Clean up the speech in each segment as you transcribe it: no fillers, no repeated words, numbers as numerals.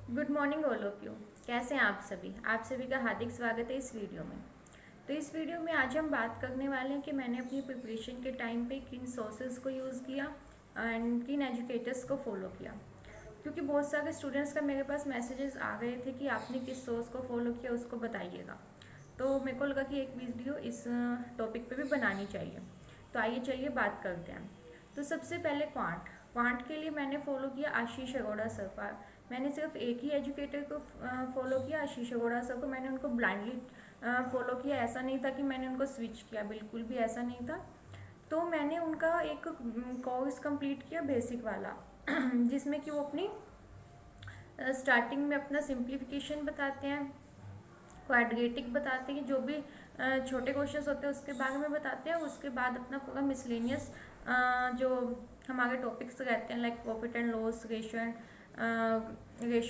Good morning all of you. कैसे हैं आप सभी का हार्दिक स्वागत है इस वीडियो में। तो इस वीडियो में आज हम बात करने वाले हैं कि मैंने अपनी प्रिपरेशन के टाइम पे किन सोर्सेज को यूज़ किया एंड किन एजुकेटर्स को फॉलो किया। क्योंकि बहुत सारे स्टूडेंट्स का मेरे पास मैसेजेस आ गए थे कि आपने किस सोर्स को फॉलो किया उसको बताइएगा। तो मेरे को लगा कि एक वीडियो इस टॉपिक पे भी बनानी चाहिए। तो आइए चलिए बात करते हैं। तो सबसे पहले क्वांट के लिए मैंने फॉलो किया आशीष अरोड़ा सर का। मैंने सिर्फ एक ही एजुकेटर को फॉलो किया, आशीष अरोड़ा सर को। मैंने उनको ब्लाइंडली फॉलो किया, ऐसा नहीं था कि मैंने उनको स्विच किया, बिल्कुल भी ऐसा नहीं था। तो मैंने उनका एक कोर्स कंप्लीट किया बेसिक वाला जिसमें कि वो अपनी स्टार्टिंग में अपना सिंप्लीफिकेशन बताते हैं, क्वाड्रेटिक बताते हैं, जो भी छोटे क्वेश्चन होते हैं उसके बारे में बताते हैं। उसके बाद अपना पूरा मिसलेनियस जो हमारे टॉपिक्स रहते हैं like profit and loss, ratio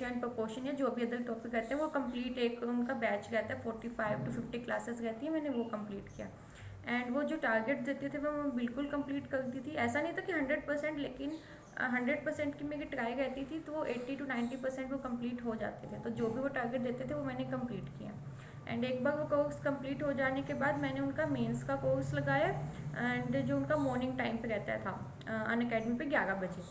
and proportion या जो भी अदर टॉपिक रहते हैं वो कंप्लीट एक उनका बैच रहता है, 45 to 50 क्लासेस रहती है। मैंने वो कंप्लीट किया एंड वो जो टारगेट देते थे वो मैं बिल्कुल कंप्लीट करती थी। ऐसा नहीं था कि 100%, लेकिन 100% की मेरी ट्राई रहती थी, तो वो 80 to 90% वो कंप्लीट हो जाते थे। तो जो भी वो टारगेट देते थे वो मैंने कंप्लीट किया। एंड एक बार वो कोर्स कंप्लीट हो जाने के बाद मैंने उनका मेंस का कोर्स लगाया एंड जो उनका मॉर्निंग टाइम पे रहता था अनअकैडमी पे 11 बजे।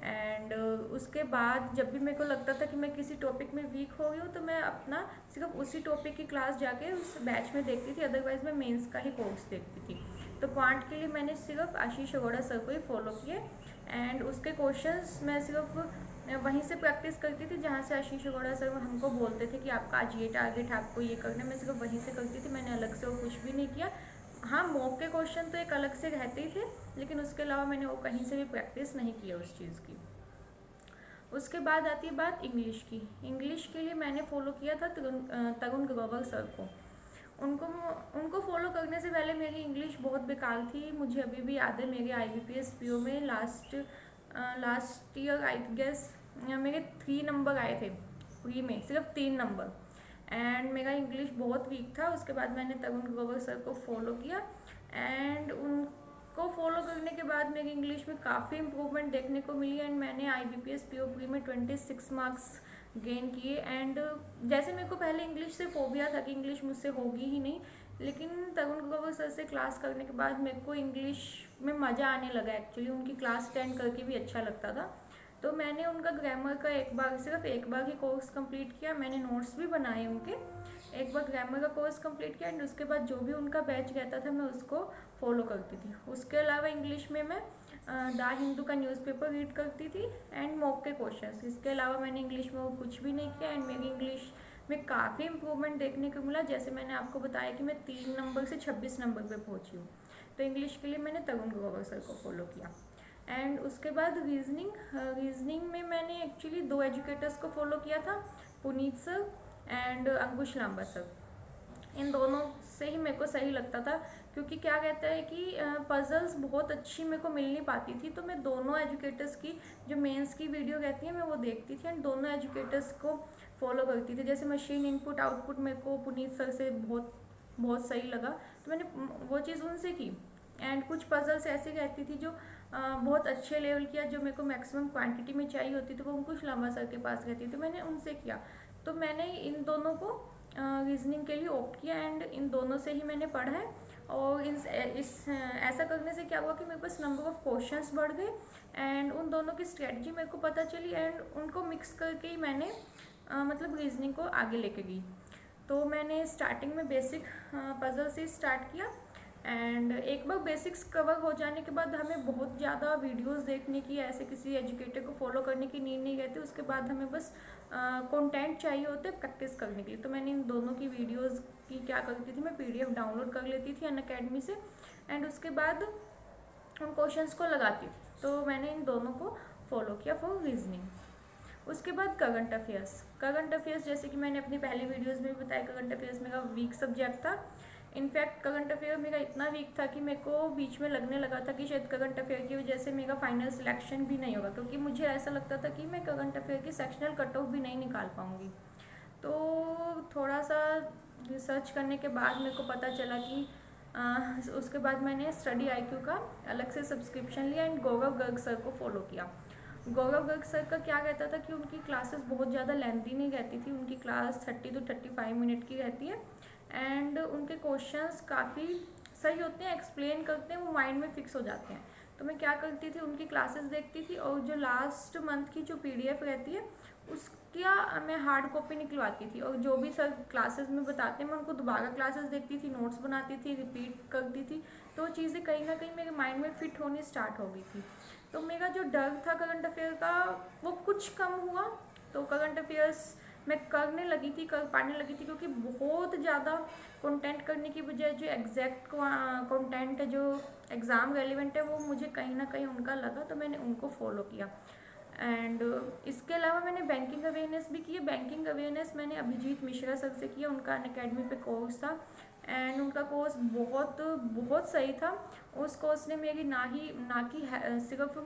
एंड उसके बाद जब भी मेरे को लगता था कि मैं किसी टॉपिक में वीक हो गई हूँ तो मैं अपना सिर्फ उसी टॉपिक की क्लास जाके उस बैच में देखती थी, अदरवाइज मैं मेंस का ही कोर्स देखती थी। तो क्वांट के लिए मैंने सिर्फ आशीष अरोड़ा सर को ही फॉलो किए एंड उसके क्वेश्चंस मैं सिर्फ वहीं से प्रैक्टिस करती थी जहाँ से आशीष अरोड़ा सर हमको बोलते थे कि आपका आज ये टारगेट है, आपको ये करना है। मैं सिर्फ वहीं से करती थी, मैंने अलग से वो कुछ भी नहीं किया। हाँ, मॉक के क्वेश्चन तो एक अलग से रहते ही थे, लेकिन उसके अलावा मैंने वो कहीं से भी प्रैक्टिस नहीं किया उस चीज़ की। उसके बाद आती है बात इंग्लिश की। इंग्लिश के लिए मैंने फॉलो किया था तरुण ग्रोवर सर को। उनको उनको फॉलो करने से पहले मेरी इंग्लिश बहुत बेकार थी। मुझे अभी भी याद है मेरे IBPS PO में लास्ट ईयर आई गेस मेरे 3 नंबर आए थे प्री में, सिर्फ 3 नंबर। एंड मेरा इंग्लिश बहुत वीक था। उसके बाद मैंने तरुण ग्रोवर सर को फॉलो किया एंड उनको फॉलो करने के बाद मेरी इंग्लिश में काफ़ी इम्प्रूवमेंट देखने को मिली एंड मैंने IBPS PO प्री में 26 मार्क्स गेन किए। एंड जैसे मेरे को पहले इंग्लिश से फोबिया था कि इंग्लिश मुझसे होगी ही नहीं, लेकिन तरुण ग्रोवर सर से क्लास करने के बाद मेरे को इंग्लिश में मज़ा आने लगा। एक्चुअली उनकी क्लास अटेंड करके भी अच्छा लगता था। तो मैंने उनका ग्रामर का सिर्फ एक बार ही कोर्स कंप्लीट किया। मैंने नोट्स भी बनाए उनके। एक बार ग्रामर का कोर्स कंप्लीट किया एंड उसके बाद जो भी उनका बैच रहता था मैं उसको फॉलो करती थी। उसके अलावा इंग्लिश में मैं द हिंदू का न्यूज़पेपर रीड करती थी एंड मॉक के क्वेश्चंस। इसके अलावा मैंने इंग्लिश में वो कुछ भी नहीं किया एंड मेरी इंग्लिश में काफ़ी इम्प्रूवमेंट देखने को मिला। जैसे मैंने आपको बताया कि मैं 3 नंबर से 26 नंबर पे पहुंची हूँ। तो इंग्लिश के लिए मैंने तरुण ग्रोवर सर को फॉलो किया। एंड उसके बाद रीजनिंग में मैंने एक्चुअली 2 एजुकेटर्स को फॉलो किया था, Puneet sir and Ankush Lamba sir. इन दोनों से ही मेरे को सही लगता था, क्योंकि क्या कहता है कि पजल्स बहुत अच्छी मेरे को मिल नहीं पाती थी। तो मैं दोनों एजुकेटर्स की जो मेंस की वीडियो रहती है मैं वो देखती थी एंड दोनों एजुकेटर्स को फॉलो करती थी। जैसे मशीन इनपुट आउटपुट मेरे को पुनीत सर से बहुत बहुत सही लगा, तो मैंने वो चीज़ उनसे की। एंड कुछ पजल्स ऐसी रहती थी जो बहुत अच्छे लेवल की, जो मेरे को मैक्सिमम क्वांटिटी में चाहिए होती थी, वो अंकुश लांबा सर के पास रहती थी, मैंने उनसे किया। तो मैंने इन दोनों को रीजनिंग के लिए ऑप्ट किया एंड इन दोनों से ही मैंने पढ़ा है। और ऐसा करने से क्या हुआ कि मेरे पास नंबर ऑफ क्वेश्चंस बढ़ गए एंड उन दोनों की स्ट्रेटजी मेरे को पता चली एंड उनको मिक्स करके ही मैंने मतलब रीजनिंग को आगे लेके गई। तो मैंने स्टार्टिंग में बेसिक पजल से स्टार्ट किया एंड एक बार बेसिक्स कवर हो जाने के बाद हमें बहुत ज़्यादा वीडियोस देखने की, ऐसे किसी एजुकेटर को फॉलो करने की नीड नहीं रहती। उसके बाद हमें बस कंटेंट चाहिए होते हैं प्रैक्टिस करने के लिए। तो मैंने इन दोनों की वीडियोस की क्या करती थी, मैं PDF डाउनलोड कर लेती थी अनअकैडमी से एंड उसके बाद उन क्वेश्चंस को लगाती थी। तो मैंने इन दोनों को फॉलो किया फॉर रीजनिंग। उसके बाद करंट अफेयर्स जैसे कि मैंने अपनी पहली वीडियोज़ में भी बताया, करंट अफेयर्स मेरा वीक सब्जेक्ट था। इनफैक्ट करंट अफेयर मेरा इतना वीक था कि मेरे को बीच में लगने लगा था कि शायद करंट अफेयर की वजह से मेरा फाइनल सिलेक्शन भी नहीं होगा, क्योंकि मुझे ऐसा लगता था कि मैं करंट अफेयर की सेक्शनल कट ऑफ भी नहीं निकाल पाऊँगी। तो थोड़ा सा रिसर्च करने के बाद मेरे को पता चला कि उसके बाद मैंने स्टडी IQ का अलग से सब्सक्रिप्शन लिया एंड गौरव गर्ग सर को फॉलो किया। गौरव गर्ग सर का क्या रहता था कि उनकी क्लासेस बहुत ज़्यादा लेंथी नहीं रहती थी, उनकी क्लास 30 to 35 मिनट की रहती है एंड उनके क्वेश्चंस काफ़ी सही होते हैं, एक्सप्लेन करते हैं, वो माइंड में फिक्स हो जाते हैं। तो मैं क्या करती थी, उनकी क्लासेस देखती थी और जो लास्ट मंथ की जो PDF रहती है उसका मैं हार्ड कॉपी निकलवाती थी, और जो भी सर क्लासेस में बताते हैं मैं उनको दोबारा क्लासेस देखती थी, नोट्स बनाती थी, रिपीट करती थी। तो वो चीज़ें कहीं ना कहीं मेरे माइंड में फिट होनी स्टार्ट हो गई थी। तो मेरा जो डर था करंट अफेयर का वो कुछ कम हुआ। तो करंट अफेयर्स मैं करने लगी थी, कर पाने लगी थी, क्योंकि बहुत ज़्यादा कंटेंट करने की बजाय जो एग्जैक्ट कंटेंट है, जो एग्ज़ाम रेलिवेंट है, वो मुझे कहीं ना कहीं उनका लगा, तो मैंने उनको फॉलो किया। एंड इसके अलावा मैंने बैंकिंग अवेयरनेस भी की है। बैंकिंग अवेयरनेस मैंने अभिजीत मिश्रा सर से किया, उनका अनअकैडमी पे कोर्स था एंड उनका कोर्स बहुत बहुत सही था। उस कोर्स ने मेरी ना कि सिर्फ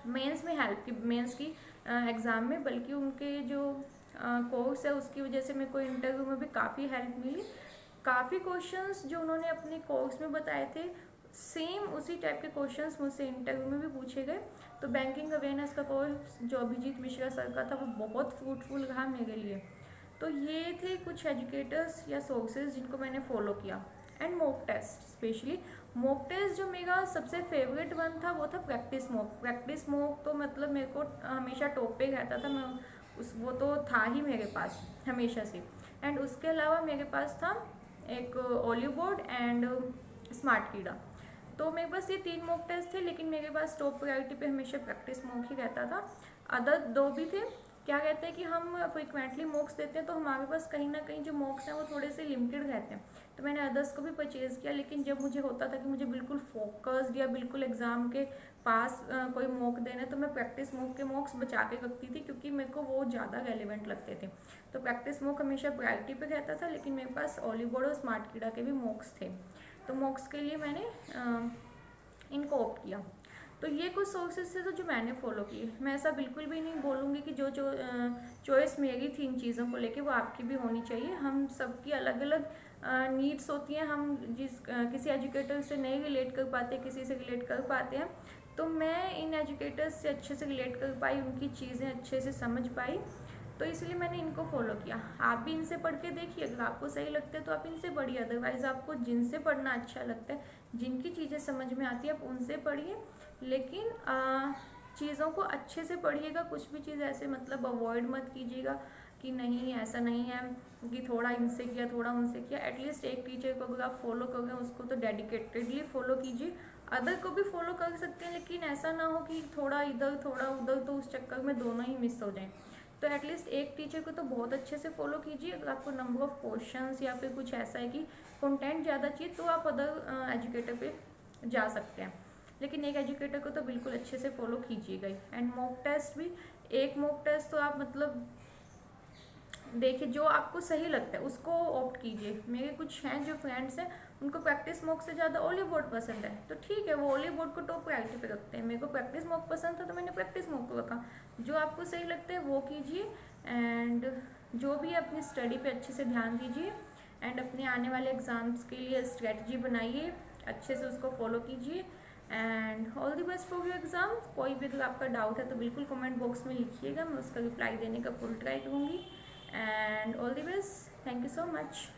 मेंस में हेल्प की, मेंस की एग्ज़ाम में, बल्कि उनके जो कोर्स है उसकी वजह से मेरे को इंटरव्यू में भी काफ़ी हेल्प मिली। काफ़ी क्वेश्चंस जो उन्होंने अपने कोर्स में बताए थे सेम उसी टाइप के क्वेश्चंस मुझसे इंटरव्यू में भी पूछे गए। तो बैंकिंग अवेयरनेस का कोर्स जो अभिजीत मिश्रा सर का था वो बहुत फ्रूटफुल रहा मेरे लिए। तो ये थे कुछ एजुकेटर्स या सोर्सेज जिनको मैंने फॉलो किया। And mock test, specially mock test जो मेरा सबसे फेवरेट वन था वो था प्रैक्टिस मॉक। प्रैक्टिस मॉक तो मतलब मेरे को हमेशा टॉप पे रहता था, मैं वो तो था ही मेरे पास हमेशा से। एंड उसके अलावा मेरे पास था एक ओलिव बोर्ड एंड स्मार्ट कीड़ा। तो मेरे पास ये 3 मॉक टेस्ट थे, लेकिन मेरे पास टॉप प्रायोरिटी पे हमेशा प्रैक्टिस मॉक ही रहता था। अदर 2 भी थे। क्या कहते हैं कि हम फ्रिक्वेंटली मॉक्स देते हैं तो हमारे पास कहीं ना कहीं जो मॉक्स हैं वो थोड़े से लिमिटेड रहते हैं। तो मैंने अदर्स को भी परचेज़ किया, लेकिन जब मुझे होता था कि मुझे बिल्कुल फोकस्ड या बिल्कुल एग्ज़ाम के पास कोई मॉक देना है, तो मैं प्रैक्टिस मॉक के मॉक्स बचा के रखती थी, क्योंकि मेरे को वो ज़्यादा रेलिवेंट लगते थे। तो प्रैक्टिस मॉक हमेशा प्रायोरिटी पे रहता था, लेकिन मेरे पास ओलिव बोर्ड और स्मार्ट कीड़ा के भी मॉक्स थे। तो मॉक्स के लिए मैंने इनको ऑप्ट किया। तो ये कुछ सोर्सेज थे तो जो मैंने फॉलो किए। मैं ऐसा बिल्कुल भी नहीं बोलूँगी कि जो चॉइस मेरी थी इन चीज़ों को लेके वो आपकी भी होनी चाहिए। हम सबकी अलग अलग नीड्स होती हैं, हम किसी एजुकेटर से नहीं रिलेट कर पाते, किसी से रिलेट कर पाते हैं। तो मैं इन एजुकेटर्स से अच्छे से रिलेट कर पाई, उनकी चीज़ें अच्छे से समझ पाई, तो इसलिए मैंने इनको फॉलो किया। आप भी इनसे पढ़ के देखिए, अगर आपको सही लगता है तो आप इनसे पढ़िए, अदरवाइज़ आपको जिनसे पढ़ना अच्छा लगता है, जिनकी चीज़ें समझ में आती है, आप उनसे पढ़िए। लेकिन चीज़ों को अच्छे से पढ़िएगा, कुछ भी चीज़ ऐसे मतलब अवॉइड मत कीजिएगा कि नहीं ऐसा नहीं है कि थोड़ा इनसे किया थोड़ा उनसे किया। एटलीस्ट एक टीचर को अगर आप फॉलो कर रहे हैं उसको तो डेडिकेटेडली फॉलो कीजिए। अदर को भी फॉलो कर सकते हैं, लेकिन ऐसा ना हो कि थोड़ा इधर थोड़ा उधर, तो उस चक्कर में दोनों ही मिस हो जाएं। तो एटलीस्ट एक टीचर को तो बहुत अच्छे से फॉलो कीजिए। अगर आपको नंबर ऑफ क्वेश्चंस या फिर कुछ ऐसा है कि कंटेंट ज़्यादा चाहिए तो आप अदर एजुकेटर पे जा सकते हैं, लेकिन एक एजुकेटर को तो बिल्कुल अच्छे से फॉलो कीजिएगा ही। एंड मॉक टेस्ट भी, एक मॉक टेस्ट तो आप मतलब देखिए जो आपको सही लगता है उसको ऑप्ट कीजिए। मेरे कुछ हैं जो फ्रेंड्स हैं उनको प्रैक्टिस मॉक से ज़्यादा ओलिव बोर्ड पसंद है, तो ठीक है वो ओलिव बोर्ड को टॉप प्रायोरिटी पे रखते हैं। मेरे को प्रैक्टिस मॉक पसंद था तो मैंने प्रैक्टिस मॉक को रखा। जो आपको सही लगता है वो कीजिए, एंड जो भी अपनी स्टडी पे अच्छे से ध्यान दीजिए, एंड अपने आने वाले एग्ज़ाम्स के लिए स्ट्रेटजी बनाइए, अच्छे से उसको फॉलो कीजिए। And all the best for your exam. कोई भी अगर आपका डाउट है तो बिल्कुल कमेंट बॉक्स में लिखिएगा, मैं उसका रिप्लाई देने का फुल ट्राई करूँगी। And all the best, thank you so much.